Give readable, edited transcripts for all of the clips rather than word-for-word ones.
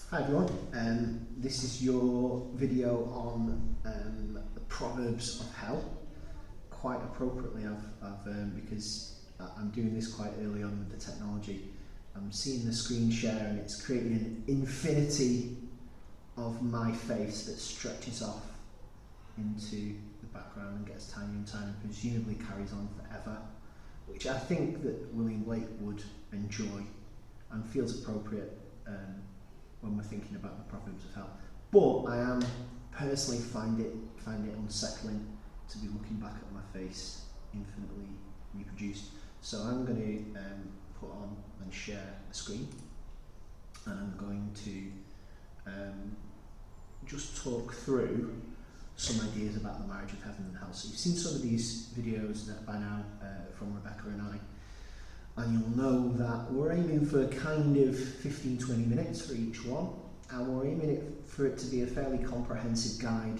Hi everyone, this is your video on the Proverbs of Hell. Quite appropriately, because I'm doing this quite early on with the technology. I'm seeing the screen share and it's creating an infinity of my face that stretches off into the background and gets tinier and tinier and presumably carries on forever, which I think that William Blake would enjoy and feels appropriate when we're thinking about the Proverbs of Hell. But I am personally find it unsettling to be looking back at my face infinitely reproduced. So I'm going to put on and share a screen, and I'm going to just talk through some ideas about the marriage of heaven and hell. So you've seen some of these videos by now from Rebecca and I. And you'll know that we're aiming for kind of 15-20 minutes for each one, and we're aiming for it to be a fairly comprehensive guide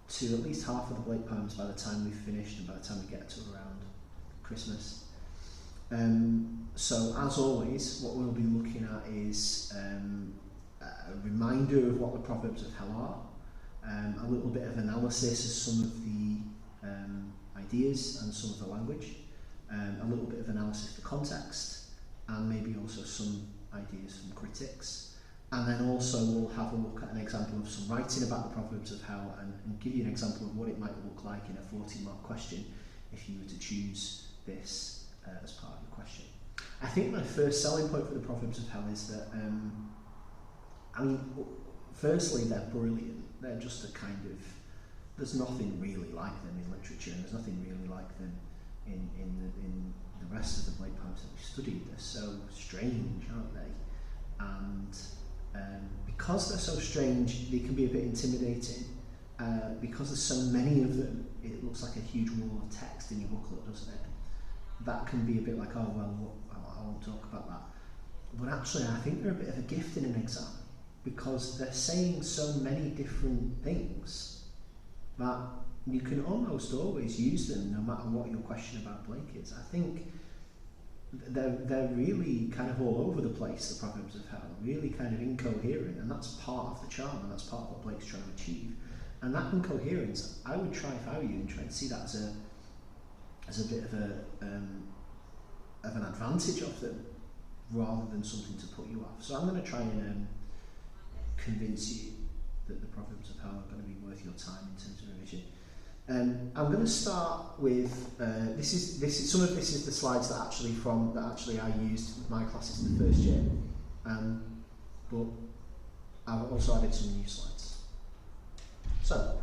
to at least half of the Blake poems by the time we've finished and by the time we get to around Christmas. So as always, what we'll be looking at is a reminder of what the Proverbs of Hell are, a little bit of analysis of some of the ideas and some of the language, a little bit of analysis for context, and maybe also some ideas from critics. And then also we'll have a look at an example of some writing about the Proverbs of Hell and give you an example of what it might look like in a 40-mark question if you were to choose this as part of your question. I think my first selling point for the Proverbs of Hell is that, firstly, they're brilliant. They're just a kind of, there's nothing really like them in literature, and there's nothing really like them in the rest of the Blake poems that we've studied. They're so strange, aren't they? And because they're so strange, they can be a bit intimidating. Because there's so many of them, it looks like a huge wall of text in your booklet, doesn't it? That can be a bit like, oh well, I won't talk about that. But actually, I think they're a bit of a gift in an exam, because they're saying so many different things that you can almost always use them no matter what your question about Blake is. I think they're really kind of all over the place, the Proverbs of Hell, really kind of incoherent, and that's part of the charm, and that's part of what Blake's trying to achieve. And that incoherence, I would try, if I were you, and try and see that as a bit of an advantage of them, rather than something to put you off. So I'm going to try and convince you that the Proverbs of Hell are going to be worth your time in terms of revision. I'm going to start with this is some of this is the slides that actually I used with my classes in the first year, but I've also added some new slides. So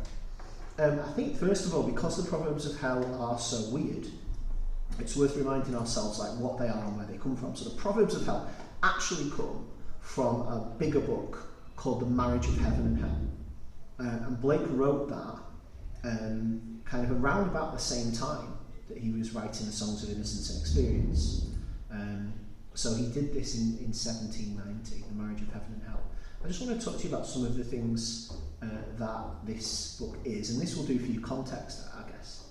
I think first of all, because the Proverbs of Hell are so weird, it's worth reminding ourselves like what they are and where they come from. So the Proverbs of Hell actually come from a bigger book called The Marriage of Heaven and Hell, and Blake wrote that kind of around about the same time that he was writing the Songs of Innocence and Experience. So he did this in 1790, The Marriage of Heaven and Hell. I just want to talk to you about some of the things that this book is, and this will do for you context, I guess.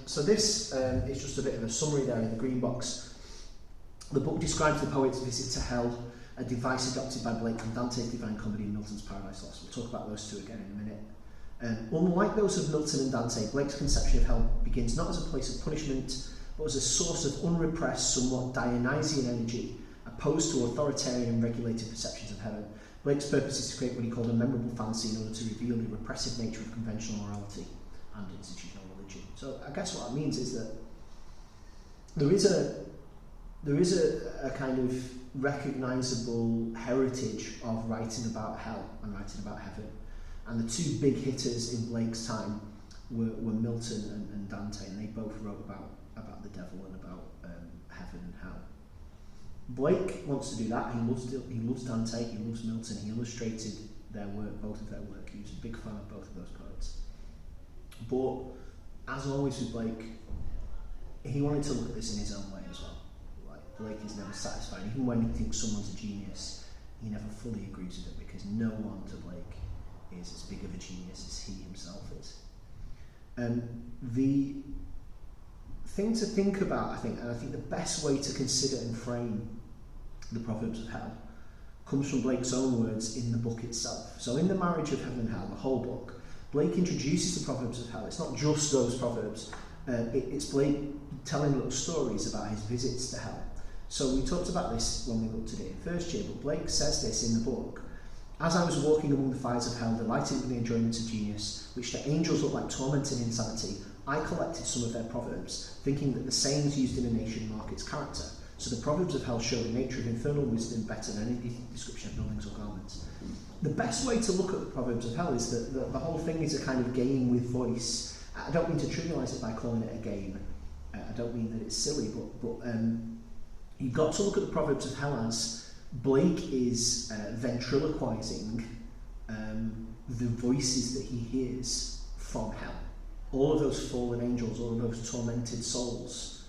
So this is just a bit of a summary there in the green box. The book describes the poet's visit to hell, a device adopted by Blake from Dante's Divine Comedy and Milton's Paradise Lost. We'll talk about those two again in a minute. Unlike those of Milton and Dante, Blake's conception of hell begins not as a place of punishment, but as a source of unrepressed, somewhat Dionysian energy, opposed to authoritarian and regulated perceptions of heaven. Blake's purpose is to create what he called a memorable fantasy in order to reveal the repressive nature of conventional morality and institutional religion. So I guess what it means is that there is a kind of recognisable heritage of writing about hell and writing about heaven. And the two big hitters in Blake's time were Milton and Dante, and they both wrote about the devil and about heaven and hell. Blake wants to do that. He loves Dante, he loves Milton. He illustrated their work, both of their work. He was a big fan of both of those poets. But as always with Blake, he wanted to look at this in his own way as well. Like, Blake is never satisfied. Even when he thinks someone's a genius, he never fully agrees with it, because no one to Blake is as big of a genius as he himself is. The thing to think about, I think the best way to consider and frame the Proverbs of Hell comes from Blake's own words in the book itself. So in The Marriage of Heaven and Hell, the whole book, Blake introduces the Proverbs of Hell. It's not just those proverbs. It's Blake telling little stories about his visits to hell. So we talked about this when we looked at it in first year, but Blake says this in the book. As I was walking among the fires of hell, delighted with the enjoyments of genius, which to angels look like torment and insanity, I collected some of their proverbs, thinking that the sayings used in a nation mark its character. So the Proverbs of Hell show the nature of infernal wisdom better than any description of buildings or garments. The best way to look at the Proverbs of Hell is that the whole thing is a kind of game with voice. I don't mean to trivialise it by calling it a game. I don't mean that it's silly, but you've got to look at the Proverbs of Hell as Blake is ventriloquising the voices that he hears from hell. All of those fallen angels, all of those tormented souls.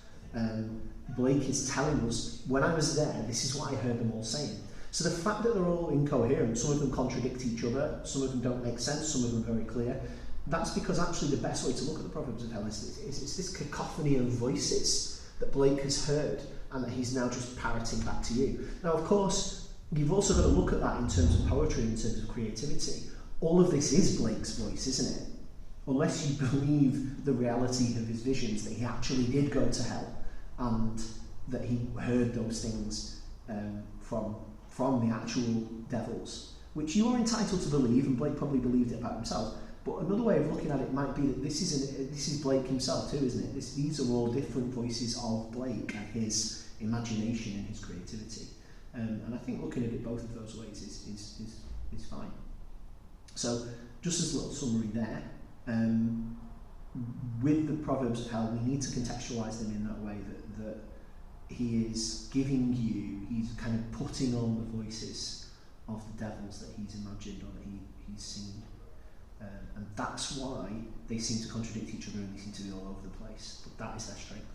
Blake is telling us, when I was there, this is what I heard them all saying. So the fact that they're all incoherent, some of them contradict each other, some of them don't make sense, some of them are very clear, that's because actually the best way to look at the Proverbs of Hell is this cacophony of voices that Blake has heard and that he's now just parroting back to you. Now, of course, you've also got to look at that in terms of poetry, in terms of creativity. All of this is Blake's voice, isn't it? Unless you believe the reality of his visions, that he actually did go to hell and that he heard those things from the actual devils, which you are entitled to believe, and Blake probably believed it about himself. But another way of looking at it might be that this is Blake himself too, isn't it? These are all different voices of Blake and his imagination and his creativity. And I think looking at it both of those ways is fine. So, just as a little summary there, with the Proverbs of Hell, we need to contextualise them in that way that he is giving you, he's kind of putting on the voices of the devils that he's imagined or that he's seen. And that's why they seem to contradict each other and they seem to be all over the place. But that is their strength.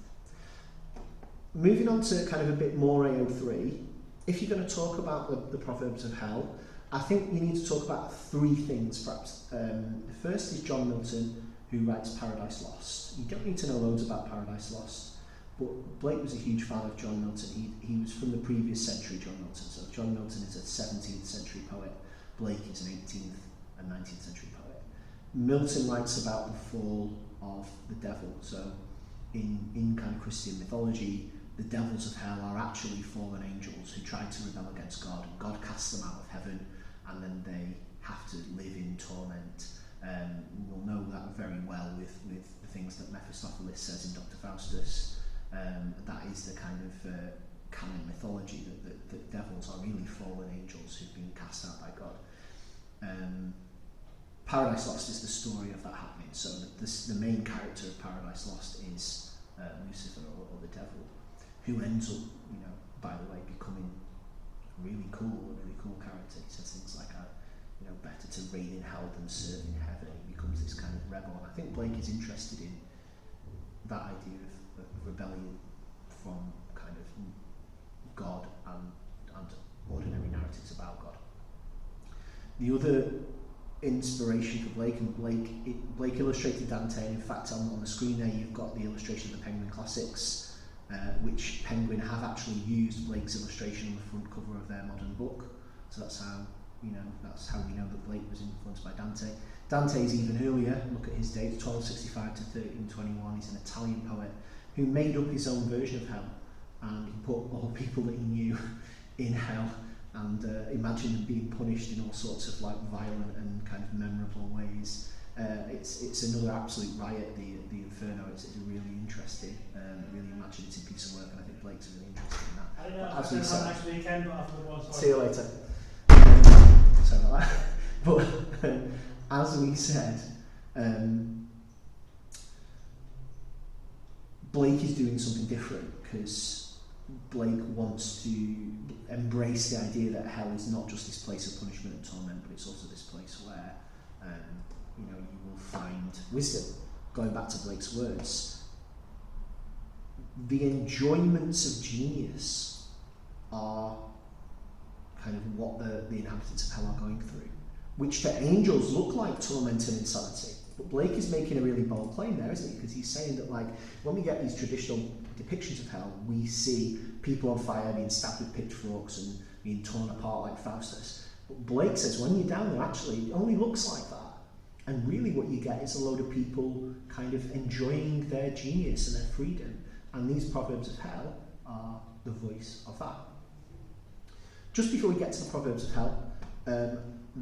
Moving on to kind of a bit more AO3, if you're going to talk about the Proverbs of Hell, I think you need to talk about three things perhaps. The first is John Milton, who writes Paradise Lost. You don't need to know loads about Paradise Lost, but Blake was a huge fan of John Milton. He was from the previous century, John Milton. So John Milton is a 17th century poet. Blake is an 18th and 19th century poet. Milton writes about the fall of the devil. So in kind of Christian mythology, the devils of hell are actually fallen angels who tried to rebel against God, and God casts them out of heaven, and then they have to live in torment. We'll know that very well with the things that Mephistopheles says in Dr. Faustus. That is the kind of canon mythology that devils are really fallen angels who've been cast out by God. Paradise Lost is the story of that happening. So the main character of Paradise Lost is Lucifer, or the devil, who ends up, by the way, becoming a really cool character. He says things like, better to reign in hell than serve in heaven. He becomes this kind of rebel. And I think Blake is interested in that idea of rebellion from kind of God and ordinary narratives about God. The other inspiration for Blake, and Blake illustrated Dante, and in fact on the screen there you've got the illustration of the Penguin Classics, which Penguin have actually used Blake's illustration on the front cover of their modern book. So that's how we know that Blake was influenced by Dante. Dante is even earlier. Look at his dates, 1265 to 1321. He's an Italian poet who made up his own version of hell, and he put all people that he knew in hell and imagined them being punished in all sorts of violent and kind of memorable ways. It's another absolute riot, the Inferno. It's a really interesting, really imaginative piece of work, and I think Blake's really interested in that. I don't know if it's next weekend, but afterwards. See you later. Sorry about that. But as we said, Blake is doing something different because Blake wants to embrace the idea that hell is not just this place of punishment and torment, but it's also this place where you will find wisdom. Going back to Blake's words, the enjoyments of genius are kind of what the inhabitants of hell are going through, which to angels look like torment and insanity. But Blake is making a really bold claim there, isn't he? Because he's saying that when we get these traditional depictions of hell, we see people on fire being stabbed with pitchforks and being torn apart like Faustus. But Blake says when you're down there, actually, it only looks like that. And really what you get is a load of people kind of enjoying their genius and their freedom. And these Proverbs of Hell are the voice of that. Just before we get to the Proverbs of Hell,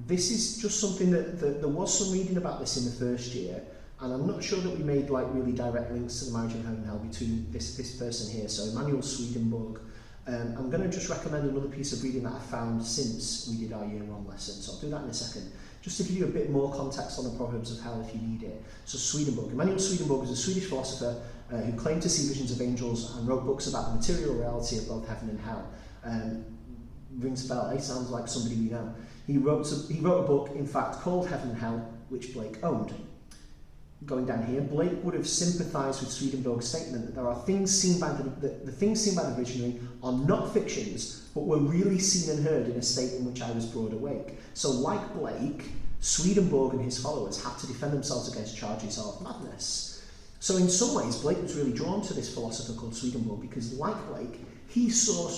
this is just something that there was some reading about this in the first year, and I'm not sure that we made like really direct links to the marriage of heaven and hell between this person here. So Emanuel Swedenborg. I'm going to just recommend another piece of reading that I found since we did our year one lesson, so I'll do that in a second, just to give you a bit more context on the Proverbs of Hell if you need it. So Swedenborg. Emanuel Swedenborg was a Swedish philosopher who claimed to see visions of angels and wrote books about the material reality of both heaven and hell. Rings a bell, eh? Sounds like somebody we know. He wrote a book, in fact, called Heaven and Hell, which Blake owned. Going down here, Blake would have sympathised with Swedenborg's statement that there are things seen by the things seen by the visionary are not fictions, but were really seen and heard in a state in which I was broad awake. So, like Blake, Swedenborg and his followers had to defend themselves against charges of madness. So, in some ways, Blake was really drawn to this philosopher called Swedenborg because, like Blake, he saw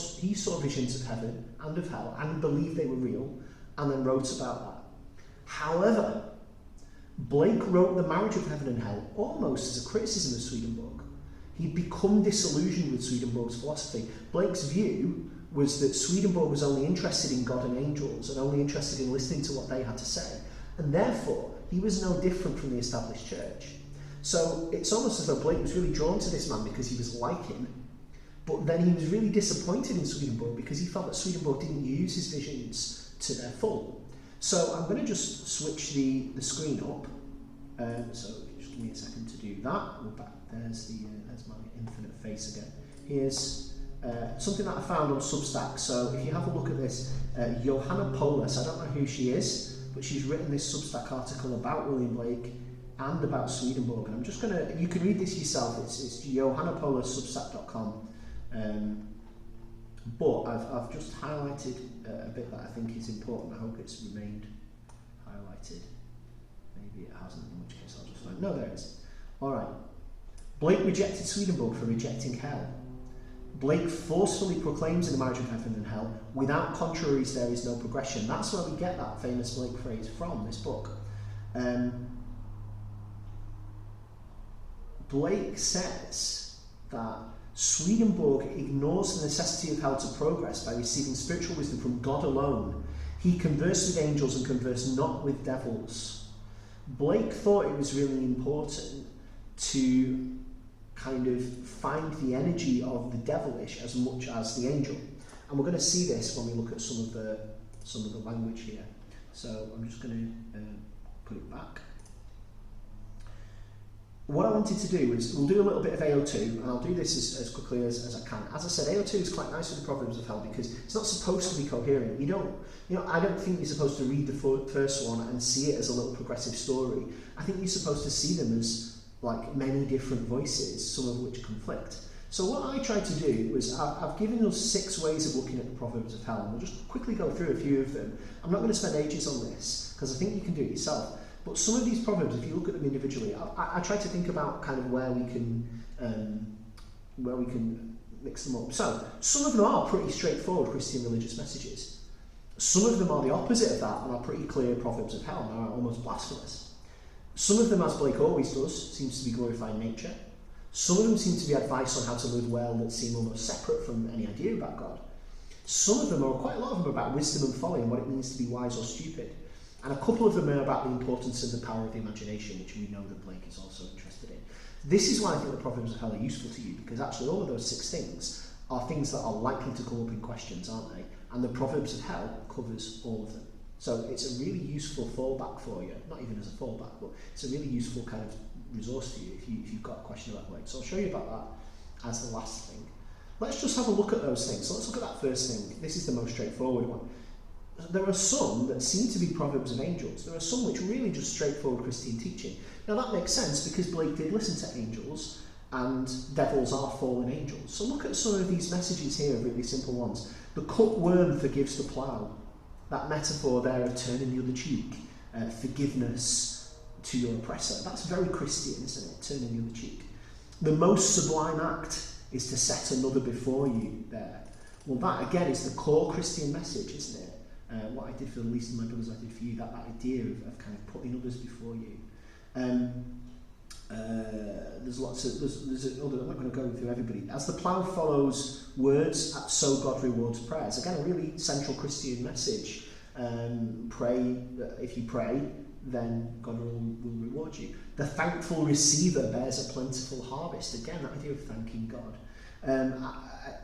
visions of heaven and of hell and believed they were real, and then wrote about that. However, Blake wrote The Marriage of Heaven and Hell almost as a criticism of Swedenborg. He'd become disillusioned with Swedenborg's philosophy. Blake's view was that Swedenborg was only interested in God and angels and only interested in listening to what they had to say, and therefore he was no different from the established church. So it's almost as though Blake was really drawn to this man because he was like him, but then he was really disappointed in Swedenborg because he felt that Swedenborg didn't use his visions to their full. So I'm going to just switch the screen up. So just give me a second to do that. We're back. There's my infinite face again. Here's something that I found on Substack. So if you have a look at this, Johanna Polis, I don't know who she is, but she's written this Substack article about William Blake and about Swedenborg. And I'm just going to, you can read this yourself. It's johannapolis.substack.com. But I've just highlighted a bit that I think is important. I hope it's remained highlighted. Maybe it hasn't, in which case I'll just find. No, there it is. Alright. Blake rejected Swedenborg for rejecting hell. Blake forcefully proclaims in The Marriage of Heaven and Hell, without contraries there is no progression. That's where we get that famous Blake phrase from, this book. Blake says that Swedenborg ignores the necessity of hell to progress by receiving spiritual wisdom from God alone. He conversed with angels and conversed not with devils. Blake thought it was really important to kind of find the energy of the devilish as much as the angel. And we're going to see this when we look at some of the language here. So I'm just going to put it back. What I wanted to do is, we'll do a little bit of AO2, and I'll do this as quickly as I can. As I said, AO2 is quite nice with the Proverbs of Hell because it's not supposed to be coherent. I don't think you're supposed to read the first one and see it as a little progressive story. I think you're supposed to see them as like many different voices, some of which conflict. So what I tried to do was, I've given us 6 ways of looking at the Proverbs of Hell, and we'll just quickly go through a few of them. I'm not going to spend ages on this because I think you can do it yourself. But some of these proverbs, if you look at them individually, I try to think about kind of where we can mix them up. So some of them are pretty straightforward Christian religious messages. Some of them are the opposite of that and are pretty clear Proverbs of Hell and are almost blasphemous. Some of them, as Blake always does, seems to be glorifying nature. Some of them seem to be advice on how to live well that seem almost separate from any idea about God. Some of them, or quite a lot of them, are about wisdom and folly and what it means to be wise or stupid. And a couple of them are about the importance of the power of the imagination, which we know that Blake is also interested in. This is why I think the Proverbs of Hell are useful to you, because actually all of those 6 things are things that are likely to come up in questions, aren't they? And the Proverbs of Hell covers all of them. So it's a really useful fallback for you, not even as a fallback, but it's a really useful kind of resource for you if you've got a question about Blake. So I'll show you about that as the last thing. Let's just have a look at those things. So let's look at that first thing. This is the most straightforward one. There are some that seem to be proverbs of angels. There are some which really just straightforward Christian teaching. Now that makes sense because Blake did listen to angels and devils are fallen angels. So look at some of these messages here, really simple ones. The cutworm forgives the plough. That metaphor there of turning the other cheek, forgiveness to your oppressor. That's very Christian, isn't it? Turning the other cheek. The most sublime act is to set another before you there. Well, that again is the core Christian message, isn't it? What I did for the least of my brothers, I did for you. That idea of kind of putting others before you. There's lots of there's other. I'm not going to go through everybody. As the plough follows words, so God rewards prayers. Again, a really central Christian message. Pray. If you pray, then God will reward you. The thankful receiver bears a plentiful harvest. Again, that idea of thanking God.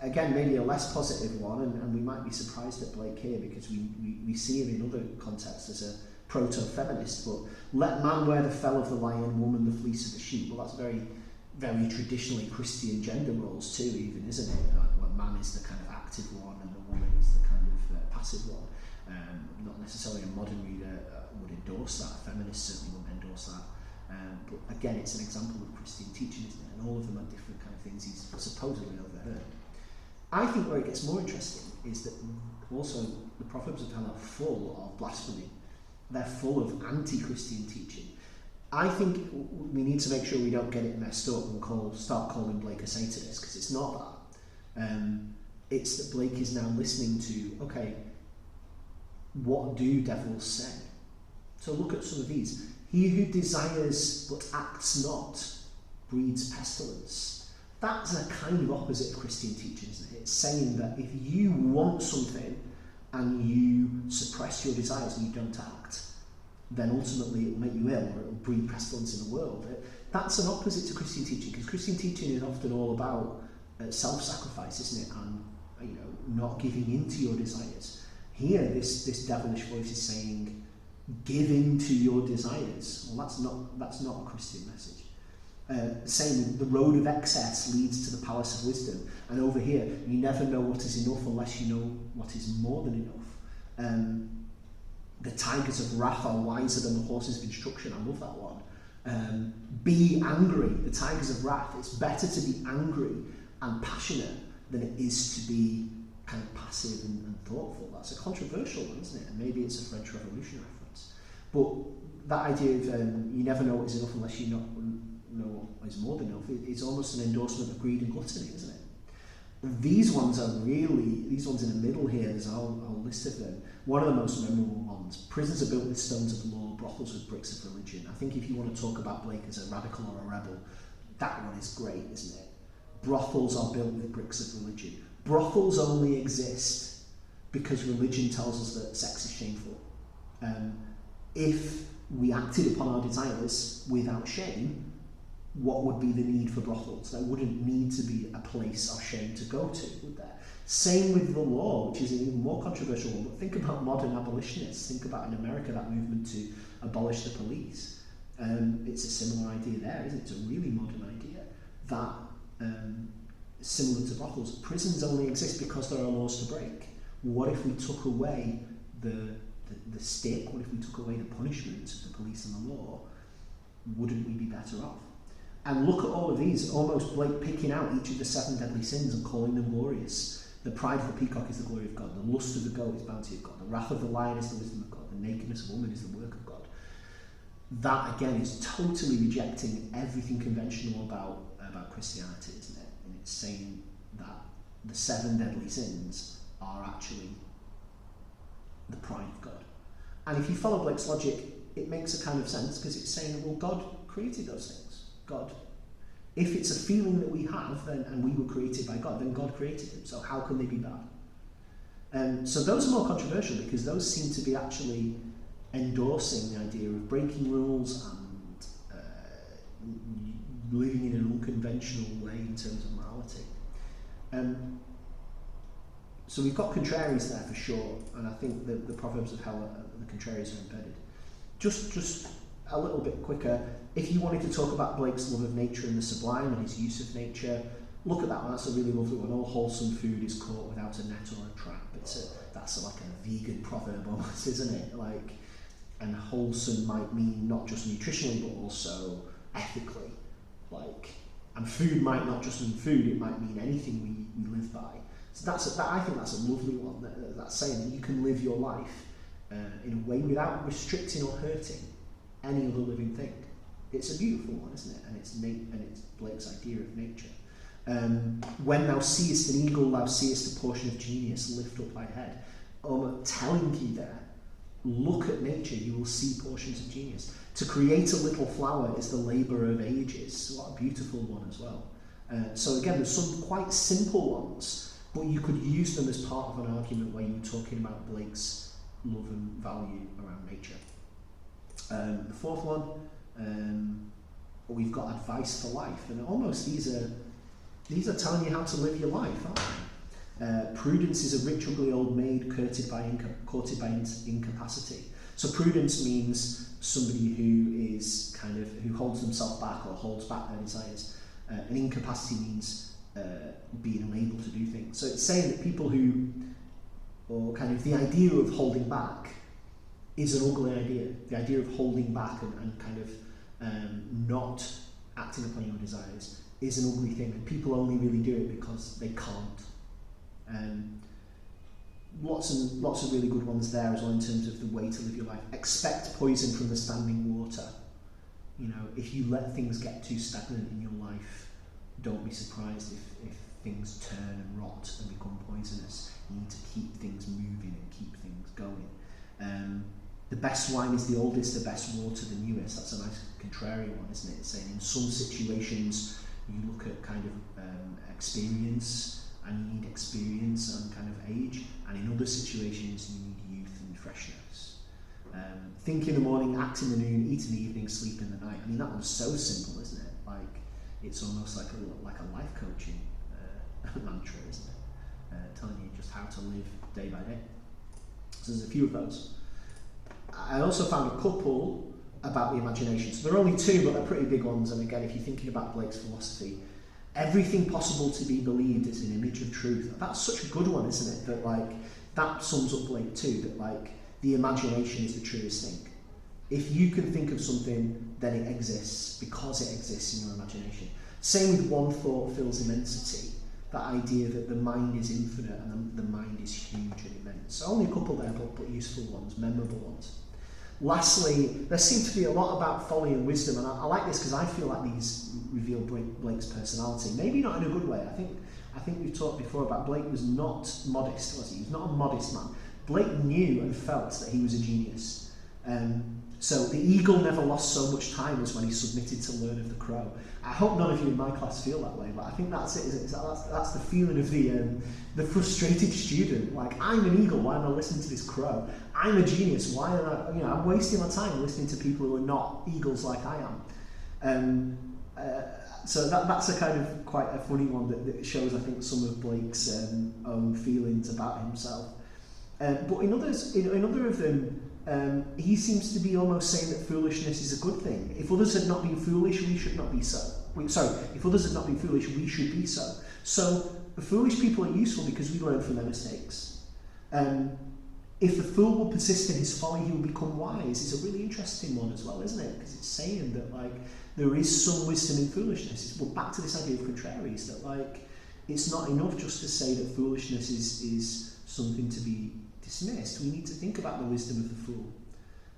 Again, maybe a less positive one, and we might be surprised at Blake here because we see him in other contexts as a proto-feminist, but let man wear the fell of the lion, woman the fleece of the sheep. Well, that's very, very traditionally Christian gender roles too, even, isn't it? Where man is the kind of active one and the woman is the kind of passive one. Not necessarily a modern reader would endorse that. Feminists certainly wouldn't endorse that. But again, it's an example of Christian teaching, isn't it? And all of them are different kind of things he's supposedly overheard. I think where it gets more interesting is that also the Proverbs of Hell are full of blasphemy. They're full of anti-Christian teaching. I think we need to make sure we don't get it messed up and start calling Blake a Satanist, because it's not that. It's that Blake is now listening to, okay, what do devils say? So look at some of these. He who desires but acts not breeds pestilence. That's a kind of opposite of Christian teaching, isn't it? It's saying that if you want something and you suppress your desires and you don't act, then ultimately it will make you ill, or it will breed pestilence in the world. That's an opposite to Christian teaching, because Christian teaching is often all about self-sacrifice, isn't it? And not giving in to your desires. Here, this devilish voice is saying, give in to your desires. Well, that's not a Christian message. Saying the road of excess leads to the palace of wisdom, and over here you never know what is enough unless you know what is more than enough. The tigers of wrath are wiser than the horses of instruction. I love that one. Be angry. The tigers of wrath. It's better to be angry and passionate than it is to be kind of passive and thoughtful. That's a controversial one, isn't it? And maybe it's a French Revolution reference. But that idea of you never know what is enough unless you know what is more than enough, it's almost an endorsement of greed and gluttony, isn't it? These ones in the middle here, there's a whole list of them. One of the most memorable ones: prisons are built with stones of the law, brothels with bricks of religion. I think if you want to talk about Blake as a radical or a rebel, that one is great, isn't it? Brothels are built with bricks of religion. Brothels only exist because religion tells us that sex is shameful. If we acted upon our desires without shame, what would be the need for brothels? There wouldn't need to be a place of shame to go to, would there? Same with the law, which is an even more controversial one. But think about modern abolitionists. Think about in America that movement to abolish the police. It's a similar idea there, isn't it? It's a really modern idea that, similar to brothels, prisons only exist because there are laws to break. What if we took away the stick? What if we took away the punishment of the police and the law? Wouldn't we be better off? And look at all of these, almost Blake picking out each of the 7 deadly sins and calling them glorious. The pride of the peacock is the glory of God. The lust of the goat is bounty of God. The wrath of the lion is the wisdom of God. The nakedness of woman is the work of God. That, again, is totally rejecting everything conventional about Christianity, isn't it? And it's saying that the 7 deadly sins are actually the pride of God. And if you follow Blake's logic, it makes a kind of sense, because it's saying, well, God created those things. God, if it's a feeling that we have, then, and we were created by God, then God created them. So how can they be bad? So those are more controversial, because those seem to be actually endorsing the idea of breaking rules and living in an unconventional way in terms of morality. So we've got contraries there for sure, and I think the Proverbs of Hell, the contraries are embedded. Just a little bit quicker, if you wanted to talk about Blake's love of nature and the sublime and his use of nature, look at that one. That's a really lovely one. All wholesome food is caught without a net or a trap. That's like a vegan proverb almost, isn't it? And wholesome might mean not just nutritionally but also ethically. And food might not just mean food; it might mean anything we live by. So I think that's a lovely one. That's saying that you can live your life in a way without restricting or hurting any other living thing. It's a beautiful one, isn't it? And it's Blake's idea of nature. When thou seest an eagle, thou seest a portion of genius lift up thy head. Telling you there, look at nature, you will see portions of genius. To create a little flower is the labour of ages. What a beautiful one as well. So again, there's some quite simple ones, but you could use them as part of an argument where you're talking about Blake's love and value around nature. The fourth one, we've got advice for life, and almost these are telling you how to live your life, aren't they? Prudence is a rich, ugly old maid courted by incapacity. So prudence means somebody who is who holds themselves back or holds back their desires. And incapacity means being unable to do things. So it's saying that people who, or the idea of holding back is an ugly idea. The idea of holding back and not acting upon your desires is an ugly thing. And people only really do it because they can't. Lots of really good ones there as well in terms of the way to live your life. Expect poison from the standing water. If you let things get too stagnant in your life, don't be surprised if things turn and rot and become poisonous. You need to keep things moving and keep things going. The best wine is the oldest, the best water the newest. That's a nice contrarian one, isn't it? It's saying in some situations you look at experience, and you need experience and age, and in other situations you need youth and freshness. Think in the morning, act in the noon, eat in the evening, sleep in the night. I mean, that one's so simple, isn't it? It's almost like a life coaching mantra, isn't it? Telling you just how to live day by day. So there's a few of those. I also found a couple about the imagination. So there are only two, but they're pretty big ones. And again, if you're thinking about Blake's philosophy, everything possible to be believed is an image of truth. That's such a good one, isn't it? That sums up Blake too, that the imagination is the truest thing. If you can think of something, then it exists because it exists in your imagination. Same with one thought fills immensity. That idea that the mind is infinite and the mind is huge and immense. So only a couple there, but useful ones, memorable ones. Lastly, there seems to be a lot about folly and wisdom, and I like this because I feel like these reveal Blake's personality. Maybe not in a good way. I think we've talked before about Blake was not modest, was he? He was not a modest man. Blake knew and felt that he was a genius. So the eagle never lost so much time as when he submitted to learn of the crow. I hope none of you in my class feel that way, but I think that's it, isn't it? That's the feeling of the frustrated student. I'm an eagle, why am I listening to this crow? I'm a genius, why am I'm wasting my time listening to people who are not eagles like I am. So that's a quite a funny one that shows, I think, some of Blake's own feelings about himself. But in other of them, he seems to be almost saying that foolishness is a good thing. If others had not been foolish, we should not be so. If others had not been foolish, we should be so. So the foolish people are useful because we learn from their mistakes. If the fool will persist in his folly, he will become wise. It's a really interesting one as well, isn't it? Because it's saying that there is some wisdom in foolishness. We're back to this idea of contraries, that it's not enough just to say that foolishness is something to be dismissed. We need to think about the wisdom of the fool.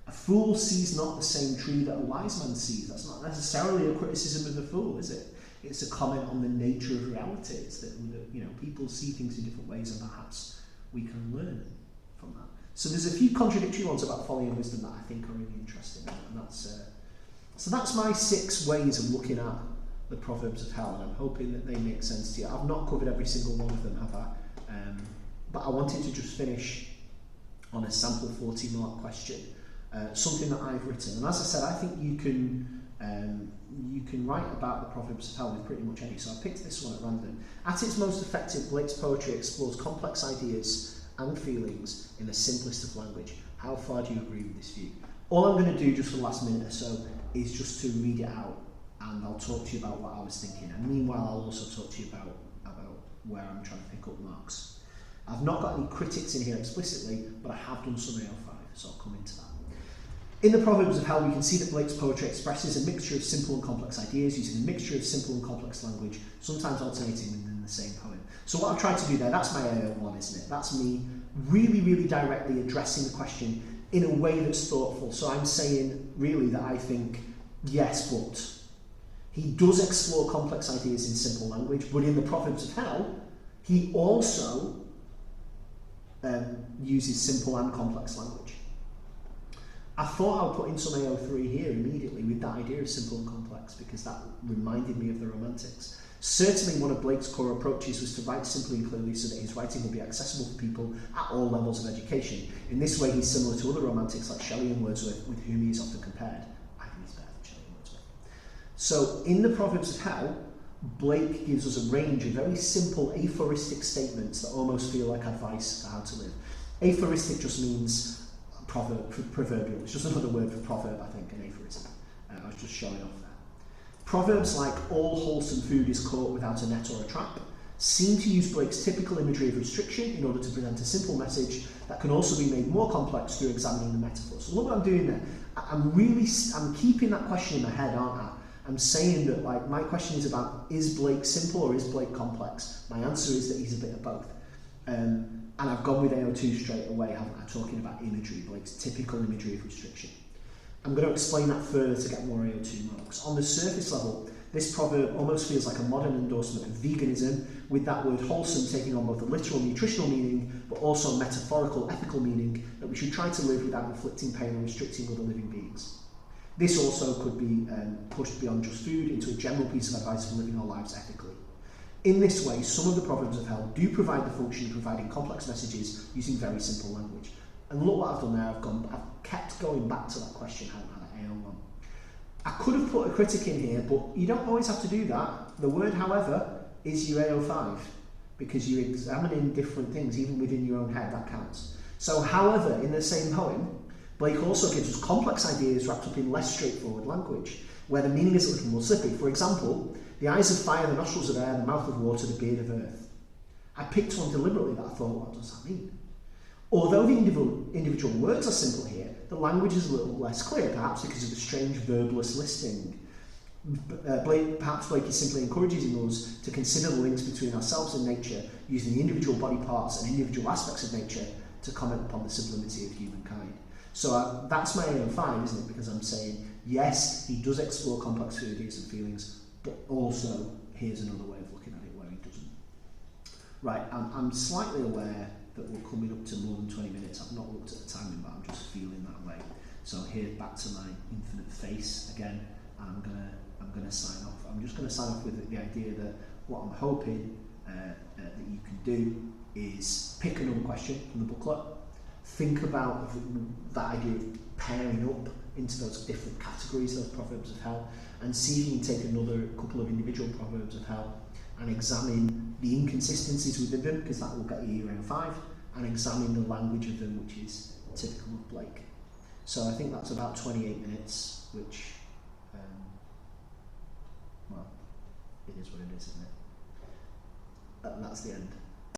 A fool sees not the same tree that a wise man sees. That's not necessarily a criticism of the fool, is it? It's a comment on the nature of reality. It's that people see things in different ways, and perhaps we can learn from that. So there's a few contradictory ones about folly and wisdom that I think are really interesting, and that's my 6 ways of looking at the Proverbs of Hell, and I'm hoping that they make sense to you. I've not covered every single one of them, have I? But I wanted to just finish on a sample 40-mark question, something that I've written. And as I said, I think you can write about the Proverbs of Hell with pretty much any. So I picked this one at random. At its most effective, Blake's poetry explores complex ideas and feelings in the simplest of language. How far do you agree with this view? All I'm going to do just for the last minute or so is just to read it out, and I'll talk to you about what I was thinking. And meanwhile, I'll also talk to you about where I'm trying to pick up marks. I've not got any critics in here explicitly, but I have done some AO5, so I'll come into that. In the Proverbs of Hell, we can see that Blake's poetry expresses a mixture of simple and complex ideas using a mixture of simple and complex language, sometimes alternating within the same poem. So what I've tried to do there, that's my AO1, isn't it? That's me really, really directly addressing the question in a way that's thoughtful. So I'm saying, really, that I think, yes, but He does explore complex ideas in simple language, but in the Proverbs of Hell, he also uses simple and complex language. I thought I would put in some AO3 here immediately with that idea of simple and complex, because that reminded me of the Romantics. Certainly one of Blake's core approaches was to write simply and clearly so that his writing will be accessible for people at all levels of education. In this way, he's similar to other Romantics like Shelley and Wordsworth, with whom he is often compared. I think he's better than Shelley and Wordsworth. So in the Proverbs of Hell, Blake gives us a range of very simple aphoristic statements that almost feel like advice for how to live. Aphoristic just means proverbial. It's just another word for proverb, I think, an aphorism. I was just showing off there. Proverbs like all wholesome food is caught without a net or a trap seem to use Blake's typical imagery of restriction in order to present a simple message that can also be made more complex through examining the metaphor. So look what I'm doing there. I'm keeping that question in my head, aren't I? I'm saying that, like, my question is about, is Blake simple or is Blake complex? My answer is that he's a bit of both. And I've gone with AO2 straight away, haven't I, talking about imagery, Blake's typical imagery of restriction. I'm going to explain that further to get more AO2 marks. On the surface level, this proverb almost feels like a modern endorsement of veganism, with that word wholesome taking on both a literal nutritional meaning, but also a metaphorical ethical meaning that we should try to live without inflicting pain or restricting other living beings. This also could be pushed beyond just food into a general piece of advice for living our lives ethically. In this way, some of the Proverbs of Hell do provide the function of providing complex messages using very simple language. And look what I've done there, I've kept going back to that question, haven't I, at AO1. I could have put a critic in here, but you don't always have to do that. The word, however, is your AO5, because you're examining different things, even within your own head, that counts. So, however, in the same poem, Blake also gives us complex ideas wrapped up in less straightforward language, where the meaning is a little more slippery. For example, the eyes of fire, the nostrils of air, the mouth of water, the beard of earth. I picked one deliberately that I thought, what does that mean? Although the individual words are simple here, the language is a little less clear, perhaps because of the strange verbless listing. Perhaps Blake is simply encouraging us to consider the links between ourselves and nature, using the individual body parts and individual aspects of nature to comment upon the sublimity of humankind. So that's my AO5, isn't it? Because I'm saying, yes, he does explore complex ideas and feelings, but also here's another way of looking at it where he doesn't. Right, I'm slightly aware that we're coming up to more than 20 minutes. I've not looked at the timing, but I'm just feeling that way. So here, back to my infinite face again. I'm gonna sign off. I'm just gonna sign off with the idea that what I'm hoping that you can do is pick another question from the booklet. Think about that idea of pairing up into those different categories, those Proverbs of Hell, and see if you can take another couple of individual Proverbs of Hell and examine the inconsistencies within them, because that will get you your AO5, and examine the language of them, which is typical of Blake. So I think that's about 28 minutes, which, well, it is what it is, isn't it? That's the end.